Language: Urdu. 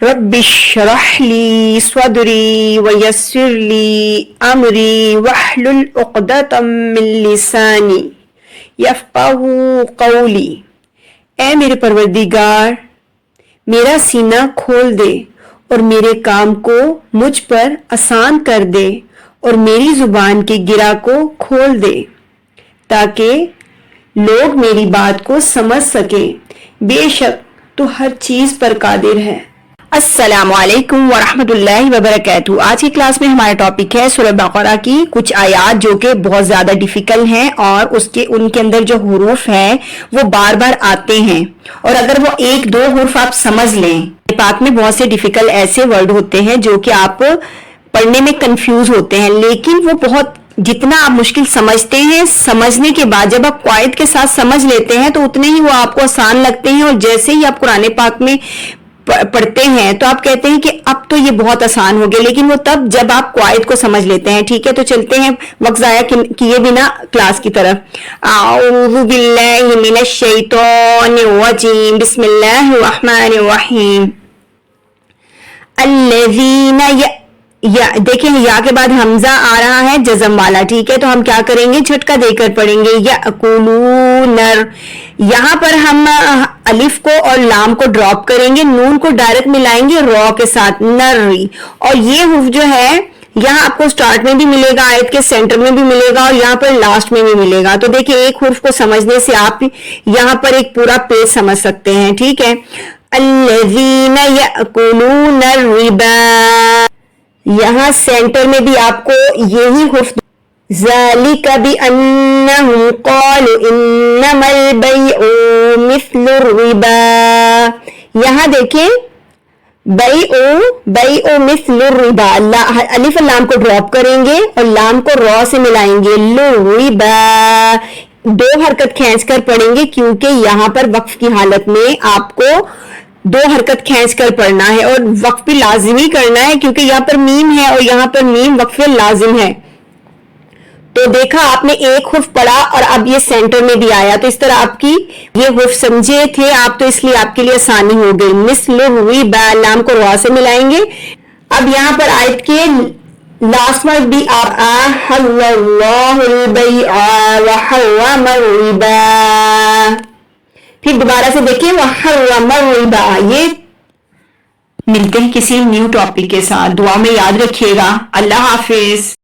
رب اشرح لی صدری ویسر لی امری واحلل عقدۃ من لسانی یفقہوا قولی۔ اے میرے پروردگار، میرا سینہ کھول دے اور میرے کام کو مجھ پر آسان کر دے اور میری زبان کے گرہ کو کھول دے تاکہ لوگ میری بات کو سمجھ سکیں۔ بے شک تو ہر چیز پر قادر ہے۔ السلام علیکم ورحمۃ اللہ وبرکاتہ۔ آج کی کلاس میں ہمارا ٹاپک ہے سورہ بقرہ کی کچھ آیات جو کہ بہت زیادہ ڈیفیکلٹ ہیں اور ان کے اندر جو حروف ہیں وہ بار بار آتے ہیں، اور اگر وہ ایک دو حروف آپ سمجھ لیں، پاک میں بہت سے ڈیفیکلٹ ایسے ورڈ ہوتے ہیں جو کہ آپ پڑھنے میں کنفیوز ہوتے ہیں، لیکن وہ بہت جتنا آپ مشکل سمجھتے ہیں، سمجھنے کے بعد جب آپ قواعد کے ساتھ سمجھ لیتے ہیں تو اتنے ہی وہ آپ کو آسان لگتے ہیں، اور جیسے ہی آپ قرآن پاک میں پڑھتے ہیں تو آپ کہتے ہیں کہ اب تو یہ بہت آسان ہو گیا، لیکن وہ تب جب آپ قواعد کو سمجھ لیتے ہیں۔ ٹھیک ہے، تو چلتے ہیں وقت ضائع کیے بنا کلاس کی طرف۔ اعوذ باللہ من الشیطان الرجیم، بسم اللہ الرحمن الرحیم۔ الذین دیکھیں یا کے بعد حمزہ آ رہا ہے جزم والا، ٹھیک ہے، تو ہم کیا کریں گے، جھٹکا دے کر پڑھیں گے۔ یأکلون، یہاں پر ہم الف کو اور لام کو ڈراپ کریں گے، نون کو ڈائریکٹ ملائیں گے را کے ساتھ، نر، اور یہ حرف جو ہے یہاں آپ کو سٹارٹ میں بھی ملے گا، آیت کے سینٹر میں بھی ملے گا، اور یہاں پر لاسٹ میں بھی ملے گا۔ تو دیکھیں ایک حرف کو سمجھنے سے آپ یہاں پر ایک پورا پیج سمجھ سکتے ہیں، ٹھیک ہے۔ الذین یأکلون الربا، یہاں سینٹر میں بھی آپ کو یہی حرف، ذالک بأنہم قالوا انما البیع مثل الربا، یہاں دیکھیں بیع مثل الربا، الف لام کو ڈراپ کریں گے اور لام کو را سے ملائیں گے، الربا، دو حرکت کھینچ کر پڑھیں گے کیونکہ یہاں پر وقف کی حالت میں آپ کو دو حرکت کھینچ کر پڑھنا ہے، اور وقف بھی لازمی کرنا ہے کیونکہ یہاں پر میم ہے اور یہاں پر میم وقف لازم ہے۔ تو دیکھا آپ نے ایک حرف پڑھا اور اب یہ سینٹر میں بھی آیا، تو اس طرح آپ کی یہ حرف سمجھے تھے آپ، تو اس لیے آپ کے لیے آسانی ہو گئی۔ مثل الربا، لام کو را سے ملائیں گے۔ اب یہاں پر آیت کے لاسٹ ورڈ بھی آپ احل اللہ البیع وحرم الربا، پھر دوبارہ سے دیکھیں وحرم الربا۔ یہ ملتے ہیں کسی نیو ٹاپک کے ساتھ، دعا میں یاد رکھیے گا۔ اللہ حافظ۔